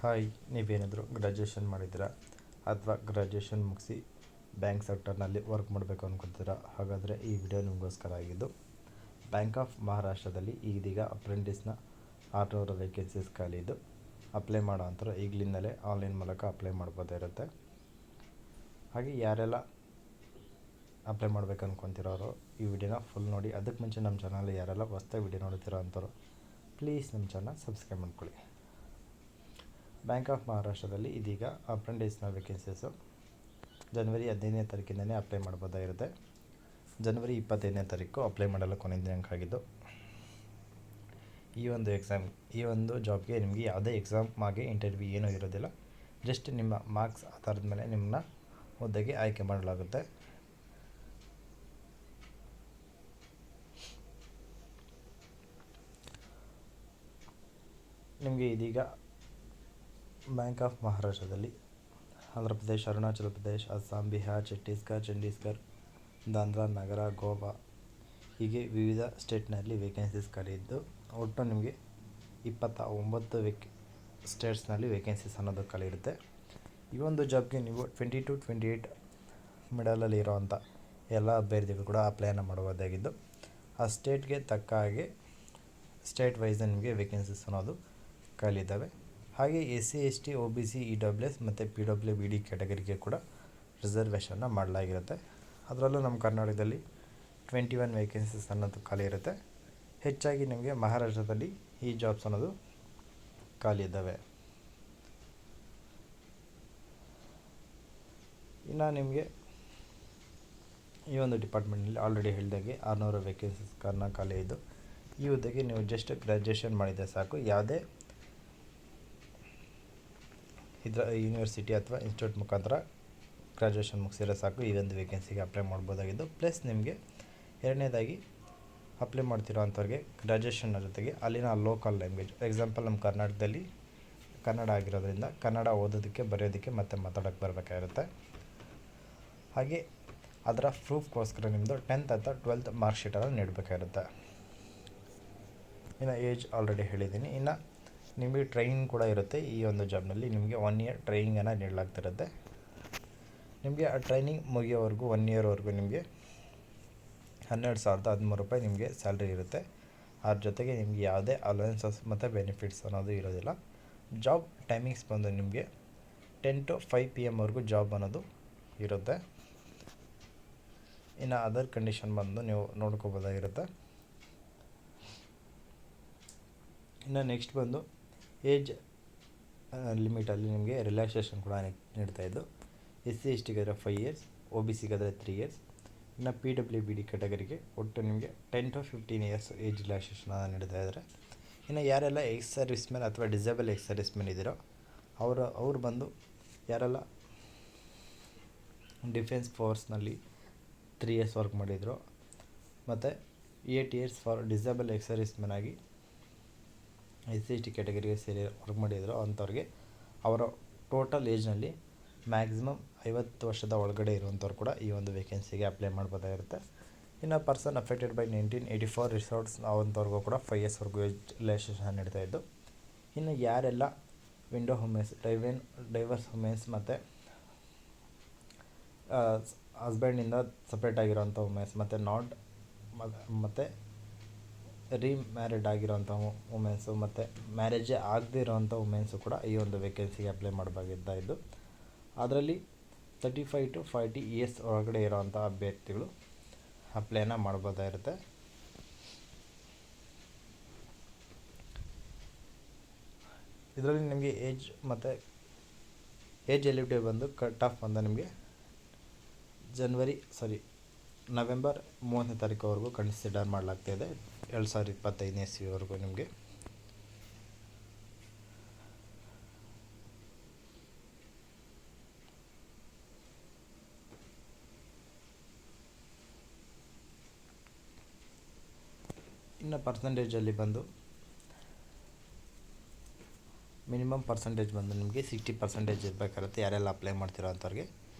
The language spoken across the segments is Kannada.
ಹಾಯ್, ನೀವೇನಾದರೂ ಗ್ರ್ಯಾಜುಯೇಷನ್ ಮಾಡಿದ್ದೀರಾ ಅಥವಾ ಗ್ರ್ಯಾಜುಯೇಷನ್ ಮುಗಿಸಿ ಬ್ಯಾಂಕ್ ಸೆಕ್ಟರ್ನಲ್ಲಿ ವರ್ಕ್ ಮಾಡಬೇಕು ಅಂದ್ಕೊತೀರಾ? ಹಾಗಾದರೆ ಈ ವಿಡಿಯೋ ನಿಮಗೋಸ್ಕರ ಆಗಿದ್ದು. ಬ್ಯಾಂಕ್ ಆಫ್ ಮಹಾರಾಷ್ಟ್ರದಲ್ಲಿ ಇದೀಗ ಅಪ್ರೆಂಟಿಸ್ನ 600 ವೇಕೆನ್ಸೀಸ್ ಖಾಲಿ ಇದ್ದು ಅಪ್ಲೈ ಮಾಡೋ ಅಂತಾರೆ. ಈಗಲಿಂದಲೇ ಆನ್ಲೈನ್ ಮೂಲಕ ಅಪ್ಲೈ ಮಾಡ್ಬೋದಿರುತ್ತೆ. ಹಾಗೆ ಯಾರೆಲ್ಲ ಅಪ್ಲೈ ಮಾಡ್ಬೇಕು ಅಂದ್ಕೊತಿರೋರು ಈ ವಿಡಿಯೋನ ಫುಲ್ ನೋಡಿ. ಅದಕ್ಕೆ ಮುಂಚೆ ನಮ್ಮ ಚಾನಲ್ ಯಾರೆಲ್ಲ ಹೊಸ್ದಾಗಿ ವಿಡಿಯೋ ನೋಡ್ತಿರೋ ಅಂಥವ್ರು ಪ್ಲೀಸ್ ನಮ್ಮ ಚಾನಲ್ ಸಬ್ಸ್ಕ್ರೈಬ್ ಮಾಡ್ಕೊಳ್ಳಿ. ಬ್ಯಾಂಕ್ ಆಫ್ ಮಹಾರಾಷ್ಟ್ರದಲ್ಲಿ ಇದೀಗ ಅಪ್ರೆಂಟಿಸ್ನ ವೇಕೆನ್ಸೀಸು ಜನವರಿ 15ನೇ ತಾರೀಕಿಂದಲೇ ಅಪ್ಲೈ ಮಾಡ್ಬೋದಾಗಿರುತ್ತೆ. ಜನವರಿ 25ನೇ ತಾರೀಕು ಅಪ್ಲೈ ಮಾಡಲು ಕೊನೆ ದಿನಾಂಕ ಆಗಿದ್ದು, ಈ ಒಂದು ಜಾಬ್ಗೆ ನಿಮಗೆ ಯಾವುದೇ ಎಕ್ಸಾಮ್ ಆಗಿ ಇಂಟರ್ವ್ಯೂ ಏನೂ ಇರೋದಿಲ್ಲ. ಜಸ್ಟ್ ನಿಮ್ಮ ಮಾರ್ಕ್ಸ್ ಆಧಾರದ ಮೇಲೆ ನಿಮ್ಮನ್ನ ಹುದ್ದೆಗೆ ಆಯ್ಕೆ ಮಾಡಲಾಗುತ್ತೆ. ನಿಮಗೆ ಇದೀಗ ಬ್ಯಾಂಕ್ ಆಫ್ ಮಹಾರಾಷ್ಟ್ರದಲ್ಲಿ ಆಂಧ್ರ ಪ್ರದೇಶ್, ಅರುಣಾಚಲ ಪ್ರದೇಶ್, ಅಸ್ಸಾಂ, ಬಿಹಾರ್, ಚಂಡೀಸ್ಗಢ, ದಾದ್ರಾ ನಗರ, ಗೋವಾ ಹೀಗೆ ವಿವಿಧ ಸ್ಟೇಟ್ನಲ್ಲಿ ವೇಕೆನ್ಸೀಸ್ ಖಾಲಿ ಇದ್ದು ಒಟ್ಟು ನಿಮಗೆ 29 ಸ್ಟೇಟ್ಸ್ನಲ್ಲಿ ವೇಕೆನ್ಸೀಸ್ ಅನ್ನೋದು ಖಾಲಿ ಇರುತ್ತೆ. ಈ ಒಂದು ಜಾಬ್ಗೆ ನೀವು 20 to 28 ಮಿಡಲಲ್ಲಿ ಇರೋವಂಥ ಎಲ್ಲ ಅಭ್ಯರ್ಥಿಗಳು ಕೂಡ ಅಪ್ಲೈನ ಮಾಡಬಹುದಾಗಿದ್ದು, ಆ ಸ್ಟೇಟ್ಗೆ ತಕ್ಕ ಹಾಗೆ ಸ್ಟೇಟ್ ವೈಸ್ ನಿಮಗೆ ವೇಕೆನ್ಸೀಸ್ ಅನ್ನೋದು ಖಾಲಿ ಇದ್ದಾವೆ. ಹಾಗೆ SC ST OBC EWS ಮತ್ತು PWBD ಕ್ಯಾಟಗರಿಗೆ ಕೂಡ ರಿಸರ್ವೇಷನ್ನ ಮಾಡಲಾಗಿರುತ್ತೆ. ಅದರಲ್ಲೂ ನಮ್ಮ ಕರ್ನಾಟಕದಲ್ಲಿ 21 ವೇಕೆನ್ಸೀಸ್ ಅನ್ನೋದು ಖಾಲಿ ಇರುತ್ತೆ. ಹೆಚ್ಚಾಗಿ ನಿಮಗೆ ಮಹಾರಾಷ್ಟ್ರದಲ್ಲಿ ಈ ಜಾಬ್ಸ್ ಅನ್ನೋದು ಖಾಲಿ ಇದ್ದಾವೆ. ಇನ್ನು ನಿಮಗೆ ಈ ಒಂದು ಡಿಪಾರ್ಟ್ಮೆಂಟ್ನಲ್ಲಿ ಆಲ್ರೆಡಿ ಹೇಳಿದಾಗೆ 600 ವೇಕೆನ್ಸೀಸ್ ಖಾಲಿ ಇದ್ದು, ಈ ಹುದ್ದೆಗೆ ನೀವು ಜಸ್ಟ್ ಗ್ರ್ಯಾಜುಯೇಷನ್ ಮಾಡಿದರೆ ಸಾಕು. ಯಾವುದೇ ಇದರ ಯೂನಿವರ್ಸಿಟಿ ಅಥವಾ ಇನ್ಸ್ಟಿಟ್ಯೂಟ್ ಮುಖಾಂತರ ಗ್ರ್ಯಾಜುಯೇಷನ್ ಮುಗಿಸಿದ್ರೆ ಸಾಕು ಈ ಒಂದು ವೇಕೆನ್ಸಿಗೆ ಅಪ್ಲೈ ಮಾಡ್ಬೋದಾಗಿದ್ದು. ಪ್ಲಸ್ ನಿಮಗೆ ಎರಡನೇದಾಗಿ ಅಪ್ಲೈ ಮಾಡ್ತಿರೋ ಅಂಥವ್ರಿಗೆ ಗ್ರ್ಯಾಜುಯೇಷನ್ ಜೊತೆಗೆ ಅಲ್ಲಿನ ಲೋಕಲ್ ಲ್ಯಾಂಗ್ವೇಜ್, ಎಕ್ಸಾಂಪಲ್ ನಮ್ಮ ಕರ್ನಾಟಕದಲ್ಲಿ ಕನ್ನಡ ಆಗಿರೋದ್ರಿಂದ ಕನ್ನಡ ಓದೋದಕ್ಕೆ, ಬರೆಯೋದಕ್ಕೆ ಮತ್ತು ಮಾತಾಡೋಕ್ಕೆ ಬರಬೇಕಾಗಿರುತ್ತೆ. ಹಾಗೆ ಅದರ ಪ್ರೂಫ್ಗೋಸ್ಕರ ನಿಮ್ಮದು 10th ಅಥವಾ 12th ಮಾರ್ಕ್ಶೀಟನ್ನು ನೀಡಬೇಕಾಗಿರುತ್ತೆ. ಇನ್ನು ಏಜ್ ಆಲ್ರೆಡಿ ಹೇಳಿದ್ದೀನಿ. ಇನ್ನು ನಿಮಗೆ ಟ್ರೈನಿಂಗ್ ಕೂಡ ಇರುತ್ತೆ. ಈ ಒಂದು ಜಾಬ್ನಲ್ಲಿ ನಿಮಗೆ 1 year ಟ್ರೈನಿಂಗನ್ನು ನೀಡಲಾಗ್ತಿರುತ್ತೆ. ನಿಮಗೆ ಆ ಟ್ರೈನಿಂಗ್ ಮುಗಿಯೋವರೆಗೂ 1 yearವರೆಗೂ ನಿಮಗೆ 12,013 ರೂಪಾಯಿ ನಿಮಗೆ ಸ್ಯಾಲ್ರಿ ಇರುತ್ತೆ. ಅದ್ರ ಜೊತೆಗೆ ನಿಮಗೆ ಯಾವುದೇ ಅಲವೆನ್ಸಸ್ ಮತ್ತು ಬೆನಿಫಿಟ್ಸ್ ಅನ್ನೋದು ಇರೋದಿಲ್ಲ. ಜಾಬ್ ಟೈಮಿಂಗ್ಸ್ ಬಂದು ನಿಮಗೆ 10 to 5 PM ವರೆಗೂ ಜಾಬ್ ಅನ್ನೋದು ಇರುತ್ತೆ. ಇನ್ನು ಅದರ್ ಕಂಡೀಷನ್ ಬಂದು ನೀವು ನೋಡ್ಕೋಬೋದಾಗಿರುತ್ತೆ. ಇನ್ನು ನೆಕ್ಸ್ಟ್ ಬಂದು ಏಜ್ ಲಿಮಿಟಲ್ಲಿ ನಿಮಗೆ ರಿಲ್ಯಾಕ್ಸೇಷನ್ ಕೂಡ ನೀಡ್ತಾಯಿದ್ದು. SC STಗಾದರೆ 5 years, OBCಗಾದರೆ 3 years, ಇನ್ನು PWBD ಕ್ಯಾಟಗರಿಗೆ ಒಟ್ಟು ನಿಮಗೆ 10 to 15 years ಏಜ್ ರಿಲ್ಯಾಕ್ಸೇಷನ್ ನೀಡ್ತಾ ಇದ್ದಾರೆ. ಇನ್ನು ಯಾರೆಲ್ಲ ಎಕ್ಸ್ ಸರ್ವಿಸ್ ಮ್ಯಾನ್ ಅಥವಾ ಡಿಸೇಬಲ್ ಎಕ್ಸ್ ಸರ್ವಿಸ್ ಮ್ಯಾನ್ ಇದ್ದೀರೋ ಅವ್ರು ಬಂದು ಯಾರೆಲ್ಲ ಡಿಫೆನ್ಸ್ ಫೋರ್ಸ್ನಲ್ಲಿ 3 years ವರ್ಕ್ ಮಾಡಿದ್ರು ಮತ್ತು 8 years for disable ex service man ಆಗಿ SC ST ಕ್ಯಾಟಗರಿಗೆ ಸೇರಿ ವರ್ಕ್ ಮಾಡಿದ್ರು ಅಂಥವ್ರಿಗೆ ಅವರ ಟೋಟಲ್ ಏಜ್ನಲ್ಲಿ ಮ್ಯಾಕ್ಸಿಮಮ್ 50 ವರ್ಷದ ಒಳಗಡೆ ಇರುವಂಥವ್ರು ಕೂಡ ಈ ಒಂದು ವೇಕೆನ್ಸಿಗೆ ಅಪ್ಲೈ ಮಾಡ್ಬೋದಾಗಿರುತ್ತೆ. ಇನ್ನು ಪರ್ಸನ್ ಅಫೆಕ್ಟೆಡ್ ಬೈ 1984 ರಿಸಾರ್ಟ್ಸ್ ಅಂಥವ್ರಿಗೂ ಕೂಡ 5 years ವರೆಗೂ ಏಜ್ ರಿಲ್ಯಾಕ್ಸೇಷನ್ ನೀಡ್ತಾ ಇದ್ದು. ಇನ್ನು ಯಾರೆಲ್ಲ ವಿಂಡೋ ವುಮೆನ್ಸ್, ಡೈವರ್ಸ್ ವುಮೆನ್ಸ್ ಮತ್ತು ಹಸ್ಬೆಂಡಿಂದ ಸಪ್ರೇಟ್ ಆಗಿರೋಂಥ ವುಮೆನ್ಸ್ ಮತ್ತು ರೀಮ್ಯಾರಿಡ್ ಆಗಿರೋಂಥ ವುಮೆನ್ಸು ಮತ್ತು ಮ್ಯಾರೇಜೇ ಆಗದೇ ಇರೋವಂಥ ವುಮೆನ್ಸು ಕೂಡ ಈ ಒಂದು ವೇಕೆನ್ಸಿಗೆ ಅಪ್ಲೈ ಮಾಡಬೇಕಾಗಿದ್ದು, ಅದರಲ್ಲಿ 35 to 40 years ಒಳಗಡೆ ಇರೋವಂಥ ಅಭ್ಯರ್ಥಿಗಳು ಅಪ್ಲೈನ ಮಾಡ್ಬೋದಾಗಿರುತ್ತೆ. ಇದರಲ್ಲಿ ನಿಮಗೆ ಏಜ್ ಎಲಿಜಿಬಿಲಿಟಿ ಬಂದು ಕಟ್ ಆಫ್ ಬಂದು ನಿಮಗೆ ನವೆಂಬರ್ 30ನೇ ತಾರೀಕುವರೆಗೂ ಕನ್ಸಿಡರ್ ಮಾಡಲಾಗ್ತಾಯಿದೆ. 2025ನೇ ಇಸ್ವಿವರೆಗೂ ನಿಮಗೆ. ಇನ್ನು ಪರ್ಸೆಂಟೇಜಲ್ಲಿ ಬಂದು ಮಿನಿಮಮ್ ಪರ್ಸೆಂಟೇಜ್ ಬಂದು ನಿಮಗೆ 60% ಇರಬೇಕಾಗುತ್ತೆ. ಯಾರೆಲ್ಲ ಅಪ್ಲೈ ಮಾಡ್ತಿರೋ ಅಂಥವ್ರಿಗೆ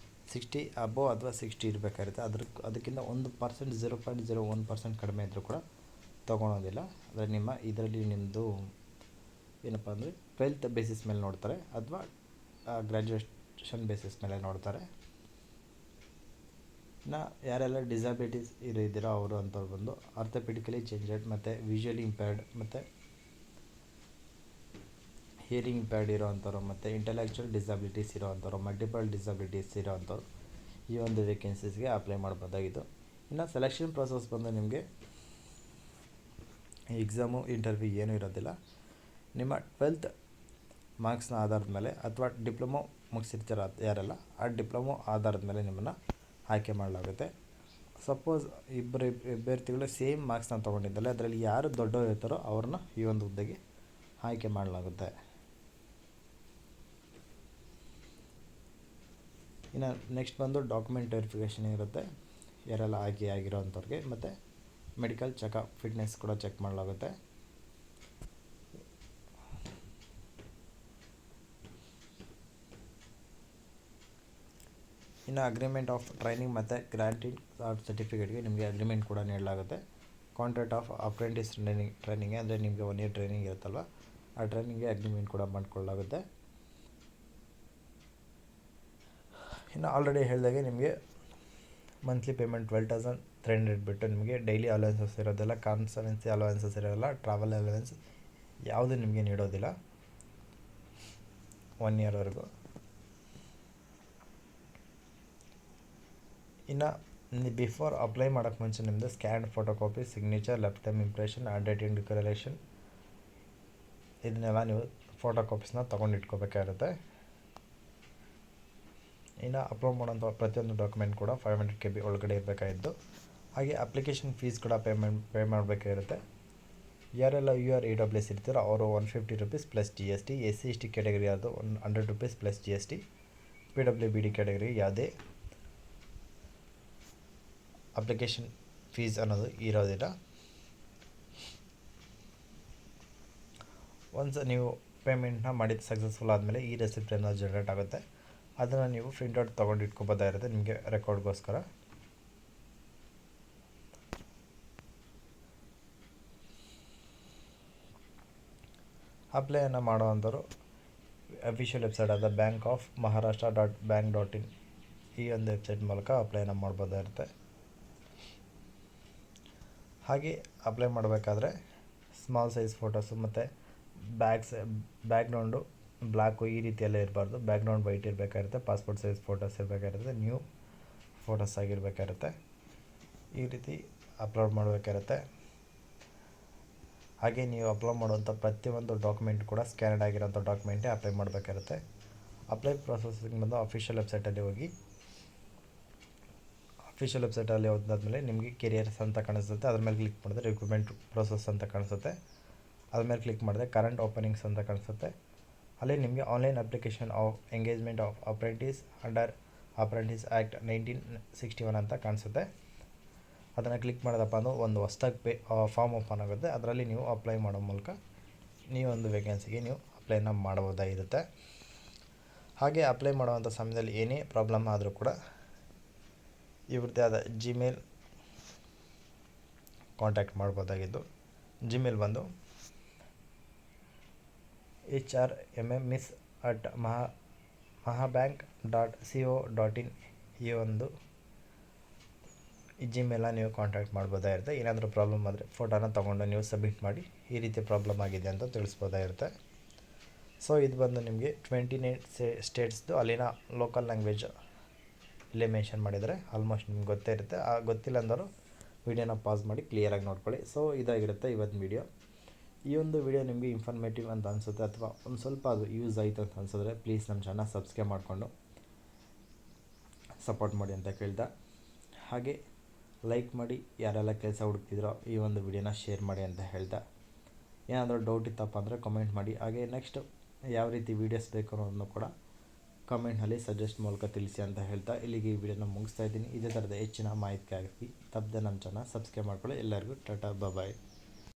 60 ಅಬೋವ್ ಅಥವಾ 60 ಇರಬೇಕಾಗುತ್ತೆ. ಅದಕ್ಕಿಂತ 1%, 0.01% ಕಡಿಮೆ ಇದ್ದರೂ ಕೂಡ ತೊಗೊಳೋದಿಲ್ಲ. ಅಂದರೆ ಇದರಲ್ಲಿ ನಿಮ್ಮದು ಏನಪ್ಪ ಅಂದರೆ 12th ಬೇಸಿಸ್ ಮೇಲೆ ನೋಡ್ತಾರೆ ಅಥವಾ ಗ್ರ್ಯಾಜುಯೇಷನ್ ಬೇಸಿಸ್ ಮೇಲೆ ನೋಡ್ತಾರೆ. ಇನ್ನು ಯಾರೆಲ್ಲ ಡಿಸಬಿಲಿಟೀಸ್ ಇದ್ದೀರೋ ಅವರು ಅಂಥವ್ರು ಬಂದು ಆರ್ಥೋಪೆಡಿಕಲಿ ಚೇಂಜೆಡ್ ಮತ್ತು ವಿಷುವಲಿ ಇಂಪೇರ್ಡ್ ಮತ್ತು ಹಿಯರಿಂಗ್ ಇಂಪೇರ್ಡ್ ಇರೋವಂಥವ್ರು ಮತ್ತು ಇಂಟೆಲೆಕ್ಚುವಲ್ ಡಿಸಬಿಲಿಟೀಸ್ ಇರೋವಂಥವ್ರು, ಮಲ್ಟಿಪಲ್ ಡಿಸಬಿಲಿಟೀಸ್ ಇರೋವಂಥವ್ರು ಈ ಒಂದು ವೇಕೆನ್ಸೀಸ್ಗೆ ಅಪ್ಲೈ ಮಾಡ್ಬೋದಾಗಿದ್ದು. ಇನ್ನು ಸೆಲೆಕ್ಷನ್ ಪ್ರೊಸೆಸ್ ಬಂದು ನಿಮಗೆ ಎಕ್ಸಾಮು ಇಂಟರ್ವ್ಯೂ ಏನೂ ಇರೋದಿಲ್ಲ. ನಿಮ್ಮ 12th ಮಾರ್ಕ್ಸ್ನ ಆಧಾರದ ಮೇಲೆ ಅಥವಾ ಡಿಪ್ಲೊಮೊ ಮುಗಿಸಿರ್ತೀರ ಯಾರೆಲ್ಲ ಆ ಡಿಪ್ಲೊಮೊ ಆಧಾರದ ಮೇಲೆ ನಿಮ್ಮನ್ನು ಆಯ್ಕೆ ಮಾಡಲಾಗುತ್ತೆ. ಸಪೋಸ್ ಇಬ್ಬರು ಅಭ್ಯರ್ಥಿಗಳು ಸೇಮ್ ಮಾರ್ಕ್ಸ್ನ ತೊಗೊಂಡಿದ್ದಲ್ಲಿ ಅದರಲ್ಲಿ ಯಾರು ದೊಡ್ಡವರು ಇರ್ತಾರೋ ಅವ್ರನ್ನ ಈ ಒಂದು ಹುದ್ದೆಗೆ ಆಯ್ಕೆ ಮಾಡಲಾಗುತ್ತೆ. ಇನ್ನು ನೆಕ್ಸ್ಟ್ ಬಂದು ಡಾಕ್ಯುಮೆಂಟ್ ವೆರಿಫಿಕೇಷನ್ ಇರುತ್ತೆ ಯಾರೆಲ್ಲ ಆಯ್ಕೆ ಆಗಿರೋವಂಥವ್ರಿಗೆ, ಮತ್ತು ಮೆಡಿಕಲ್ ಚೆಕಪ್ ಫಿಟ್ನೆಸ್ ಕೂಡ ಚೆಕ್ ಮಾಡಲಾಗುತ್ತೆ. ಇನ್ನು ಅಗ್ರಿಮೆಂಟ್ ಆಫ್ ಟ್ರೈನಿಂಗ್ ಮತ್ತು ಗ್ರಾಂಟಿಂಗ್ ಆಫ್ ಸರ್ಟಿಫಿಕೇಟ್ಗೆ ನಿಮಗೆ ಅಗ್ರಿಮೆಂಟ್ ಕೂಡ ನೀಡಲಾಗುತ್ತೆ. ಕಾಂಟ್ರಾಕ್ಟ್ ಆಫ್ ಅಪ್ರೆಂಟಿಸ್ ಟ್ರೈನಿಂಗ್ ಅಂದರೆ ನಿಮಗೆ 1 year ಟ್ರೈನಿಂಗ್ ಇರುತ್ತಲ್ವ, ಆ ಟ್ರೈನಿಂಗ್ಗೆ ಅಗ್ರಿಮೆಂಟ್ ಕೂಡ ಮಾಡಿಕೊಳ್ಳಲಾಗುತ್ತೆ. ಇನ್ನು ಆಲ್ರೆಡಿ ಹೇಳಿದಾಗೆ ನಿಮಗೆ ಮಂತ್ಲಿ ಪೇಮೆಂಟ್ 12,300 ಬಿಟ್ಟು ನಿಮಗೆ ಡೈಲಿ ಅಲವೆನ್ಸಸ್ ಇರೋದಿಲ್ಲ, ಕಾನ್ಸಲ್ಟೆನ್ಸಿ ಅಲವೆನ್ಸಸ್ ಇರೋಲ್ಲ, ಟ್ರಾವೆಲ್ ಅಲವೆನ್ಸ್ ಯಾವುದೂ ನಿಮಗೆ ನೀಡೋದಿಲ್ಲ 1 yearವರೆಗೂ. ಇನ್ನು ಬಿಫೋರ್ ಅಪ್ಲೈ ಮಾಡೋಕ್ಕೆ ಮುಂಚೆ ನಿಮ್ಮದು scan photo copy, signature, left thumb impression, hand writing declaration ಇದನ್ನೆಲ್ಲ ನೀವು ಫೋಟೋ ಕಾಪೀಸ್ನ ತೊಗೊಂಡು ಇಟ್ಕೋಬೇಕಾಗಿರುತ್ತೆ. ಇನ್ನು ಅಪ್ಲೋಡ್ ಮಾಡೋಂಥ ಪ್ರತಿಯೊಂದು ಡಾಕ್ಯುಮೆಂಟ್ ಕೂಡ 500 KB ಒಳಗಡೆ ಇರಬೇಕಾಗಿದ್ದು. ಹಾಗೆ ಅಪ್ಲಿಕೇಶನ್ ಫೀಸ್ ಕೂಡ ಪೇ ಮಾಡಬೇಕಾಗಿರುತ್ತೆ. ಯಾರೆಲ್ಲ UR/EWS ಇರ್ತೀರೋ ಅವರು 150 rupees plus GST, SC/ST category ಅದು 100 rupees plus GST, PWBD category ಯಾವುದೇ ಅಪ್ಲಿಕೇಶನ್ ಫೀಸ್ ಅನ್ನೋದು ಇರೋದಿಲ್ಲ. ಒನ್ಸ್ ನೀವು ಪೇಮೆಂಟ್ನ ಮಾಡಿದ್ದು ಸಕ್ಸಸ್ಫುಲ್ ಆದಮೇಲೆ ಈ ರೆಸಿಪ್ಟ್ ಅನ್ನೋದು ಜನ್ರೇಟ್ ಆಗುತ್ತೆ. ಅದನ್ನು ನೀವು ಪ್ರಿಂಟೌಟ್ ತೊಗೊಂಡು ಇಟ್ಕೋಬೋದಾಗಿರುತ್ತೆ ನಿಮಗೆ ರೆಕಾರ್ಡ್ಗೋಸ್ಕರ. ಅಪ್ಲೈಯನ್ನು ಮಾಡುವಂಥವ್ರು ಅಫಿಷಿಯಲ್ ವೆಬ್ಸೈಟ್ ಆದ bankofmaharashtra.bank.in ಈ ಒಂದು ವೆಬ್ಸೈಟ್ ಮೂಲಕ ಅಪ್ಲೈನ ಮಾಡ್ಬೋದಾಗಿರುತ್ತೆ. ಹಾಗೆ ಅಪ್ಲೈ ಮಾಡಬೇಕಾದ್ರೆ ಸ್ಮಾಲ್ ಸೈಜ್ ಫೋಟೋಸು ಮತ್ತು ಬ್ಯಾಕ್ಗ್ರೌಂಡು ಬ್ಲ್ಯಾಕು ಈ ರೀತಿಯೆಲ್ಲ ಇರಬಾರ್ದು, ಬ್ಯಾಕ್ಗ್ರೌಂಡ್ ವೈಟ್ ಇರಬೇಕಾಗಿರುತ್ತೆ, ಪಾಸ್ಪೋರ್ಟ್ ಸೈಜ್ ಫೋಟೋಸ್ ಇರಬೇಕಾಗಿರುತ್ತೆ, ನ್ಯೂ ಫೋಟೋಸ್ ಆಗಿರಬೇಕಾಗಿರುತ್ತೆ. ಈ ರೀತಿ ಅಪ್ಲೋಡ್ ಮಾಡಬೇಕಾಗಿರುತ್ತೆ. ಹಾಗೆ ನೀವು ಅಪ್ಲೋಡ್ ಮಾಡುವಂಥ ಪ್ರತಿಯೊಂದು ಡಾಕ್ಯುಮೆಂಟ್ ಕೂಡ ಸ್ಕ್ಯಾನ್ಡ್ ಆಗಿರೋಂಥ ಡಾಕ್ಯುಮೆಂಟೇ ಅಪ್ಲೈ ಮಾಡಬೇಕಾಗಿರುತ್ತೆ. ಅಪ್ಲೈ ಪ್ರೊಸೆಸಿಂಗ್ ಬಂದು ಅಫಿಷಿಯಲ್ ವೆಬ್ಸೈಟಲ್ಲಿ ಹೋಗಿ ಅಫಿಷಿಯಲ್ ವೆಬ್ಸೈಟಲ್ಲಿ ಹೋದಾದ್ಮೇಲೆ ನಿಮಗೆ ಕೆರಿಯರ್ಸ್ ಅಂತ ಕಾಣಿಸುತ್ತೆ, ಅದ್ರ ಮೇಲೆ ಕ್ಲಿಕ್ ಮಾಡಿದ್ರೆ ರಿಕ್ರೂಟ್ಮೆಂಟ್ ಪ್ರೊಸೆಸ್ ಅಂತ ಕಾಣಿಸುತ್ತೆ, ಅದ್ರ ಮೇಲೆ ಕ್ಲಿಕ್ ಮಾಡಿದ್ರೆ ಕರೆಂಟ್ ಓಪನಿಂಗ್ಸ್ ಅಂತ ಕಾಣಿಸುತ್ತೆ. ಅಲ್ಲಿ ನಿಮಗೆ online application of engagement of apprentice under apprentice act 1961 ಅಂತ ಕಾಣಿಸುತ್ತೆ. ಅದನ್ನು ಕ್ಲಿಕ್ ಮಾಡೋದಪ್ಪ ಅಂದ್ರೆ ಒಂದು ಹೊಸ್ದಾಗಿ ಫಾರ್ಮ್ ಓಪನ್ ಆಗುತ್ತೆ. ಅದರಲ್ಲಿ ನೀವು ಅಪ್ಲೈ ಮಾಡೋ ಮೂಲಕ ನೀವು ಒಂದು ವೇಕೆನ್ಸಿಗೆ ನೀವು ಅಪ್ಲೈನ ಮಾಡಬಹುದಾಗಿರುತ್ತೆ. ಹಾಗೆ ಅಪ್ಲೈ ಮಾಡುವಂಥ ಸಮಯದಲ್ಲಿ ಏನೇ ಪ್ರಾಬ್ಲಮ್ ಆದರೂ ಕೂಡ ಇವ್ರದ್ದೇ ಆದ ಜಿಮೇಲ್ ಕಾಂಟ್ಯಾಕ್ಟ್ ಮಾಡ್ಬೋದಾಗಿದ್ದು. ಜಿಮೇಲ್ ಬಂದು hrmmiss@mahabank.co.in ಈ ಒಂದು ಜಿಮೇಲ್ನ ನೀವು ಕಾಂಟ್ಯಾಕ್ಟ್ ಮಾಡ್ಬೋದಾಗಿರುತ್ತೆ. ಏನಾದರೂ ಪ್ರಾಬ್ಲಮ್ ಆದರೆ ಫೋಟೋನ ತೊಗೊಂಡು ನೀವು ಸಬ್ಮಿಟ್ ಮಾಡಿ ಈ ರೀತಿ ಪ್ರಾಬ್ಲಮ್ ಆಗಿದೆ ಅಂತ ತಿಳಿಸ್ಬೋದಾಗಿರುತ್ತೆ. ಸೊ ಇದು ಬಂದು ನಿಮಗೆ 29 ಸ್ಟೇಟ್ಸ್ದು ಅಲ್ಲಿನ ಲೋಕಲ್ ಲ್ಯಾಂಗ್ವೇಜ್ ಇಲ್ಲೇ ಮೆನ್ಷನ್ ಮಾಡಿದರೆ ಆಲ್ಮೋಸ್ಟ್ ನಿಮ್ಗೆ ಗೊತ್ತೇ ಇರುತ್ತೆ. ಗೊತ್ತಿಲ್ಲ ಅಂದರು ವೀಡಿಯೋನ ಪಾಸ್ ಮಾಡಿ ಕ್ಲಿಯರಾಗಿ ನೋಡ್ಕೊಳ್ಳಿ. ಸೊ ಇದಾಗಿರುತ್ತೆ ಇವತ್ತು ವೀಡಿಯೋ. ಈ ಒಂದು ವಿಡಿಯೋ ನಿಮಗೆ ಇನ್ಫಾರ್ಮೇಟಿವ್ ಅಂತ ಅನಿಸುತ್ತೆ ಅಥವಾ ಒಂದು ಸ್ವಲ್ಪ ಅದು ಯೂಸ್ ಆಯಿತು ಅಂತ ಅನಿಸಿದ್ರೆ ಪ್ಲೀಸ್ ನಮ್ಮ ಚಾನಲ್ ಸಬ್ಸ್ಕ್ರೈಬ್ ಮಾಡಿಕೊಂಡು ಸಪೋರ್ಟ್ ಮಾಡಿ ಅಂತ ಕೇಳ್ತಾ, ಹಾಗೆ ಲೈಕ್ ಮಾಡಿ, ಯಾರೆಲ್ಲ ಕೆಲಸ ಹುಡುಕ್ತಿದ್ರೋ ಈ ಒಂದು ವಿಡಿಯೋನ ಶೇರ್ ಮಾಡಿ ಅಂತ ಹೇಳ್ತಾ, ಏನಾದರೂ ಡೌಟ್ ಇತ್ತಪ್ಪ ಅಂದರೆ ಕಮೆಂಟ್ ಮಾಡಿ. ಹಾಗೆ ನೆಕ್ಸ್ಟ್ ಯಾವ ರೀತಿ ವೀಡಿಯೋಸ್ ಬೇಕು ಅನ್ನೋದನ್ನು ಕೂಡ ಕಮೆಂಟ್ನಲ್ಲಿ ಸಜೆಸ್ಟ್ ಮೂಲಕ ತಿಳಿಸಿ ಅಂತ ಹೇಳ್ತಾ ಇಲ್ಲಿಗೆ ಈ ವಿಡಿಯೋನ ಮುಗಿಸ್ತಾ ಇದ್ದೀನಿ. ಇದೇ ಥರದ ಹೆಚ್ಚಿನ ಮಾಹಿತಿಗಾಗಿ ತಪ್ಪದೆ ನಮ್ಮ ಚಾನಲ್ ಸಬ್ಸ್ಕ್ರೈಬ್ ಮಾಡ್ಕೊಳ್ಳಿ. ಎಲ್ಲರಿಗೂ ಟಾಟಾ ಬಾಯ್.